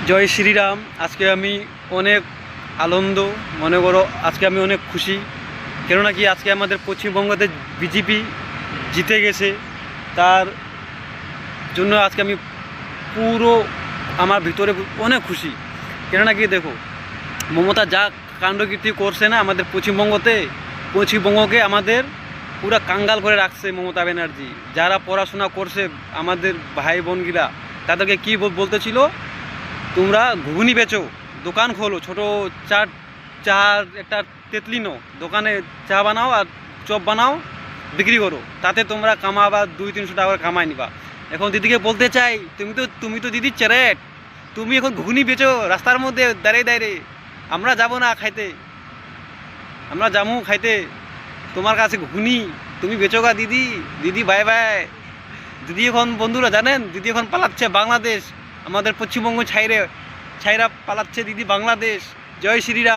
জয় শ্রীরাম। আজকে আমি অনেক আনন্দ মনে করো, আজকে আমি অনেক খুশি। কেননা কি আজকে আমাদের পশ্চিমবঙ্গতে বিজেপি জিতে গেছে, তার জন্য আজকে আমি পুরো আমার ভিতরে অনেক খুশি। কেননা কি দেখো, মমতা যা কাণ্ডকীর্তি করছে না আমাদের পশ্চিমবঙ্গকে আমাদের পুরা কাঙ্গাল করে রাখছে মমতা ব্যানার্জি। যারা পড়াশোনা করছে আমাদের ভাই বোনগিরা, তাদেরকে কি বলতেছিল, তোমরা ঘুগনি বেচো, দোকান খোলো, ছোটো চার একটা তেতলি নো দোকানে চা বানাও আর চপ বানাও, বিক্রি করো, তাতে তোমরা কামাবা 200-300 টাকা করে কামাই নিবা। এখন দিদিকে বলতে চাই, তুমি তো দিদির চ্যারেট, তুমি এখন ঘুগনি বেচো রাস্তার মধ্যে দাঁড়িয়ে দাঁড়িয়ে। আমরা যাবো না খাইতে, আমরা যাবো খাইতে তোমার কাছে ঘুগনি, তুমি বেচো গা দিদি। দিদি বাই বাই। দিদি এখন বন্ধুরা জানেন, দিদি এখন পালাচ্ছে বাংলাদেশ, আমাদের পশ্চিমবঙ্গ ছাইরা পালাচ্ছে দিদি বাংলাদেশ। জয় শ্রীরাম।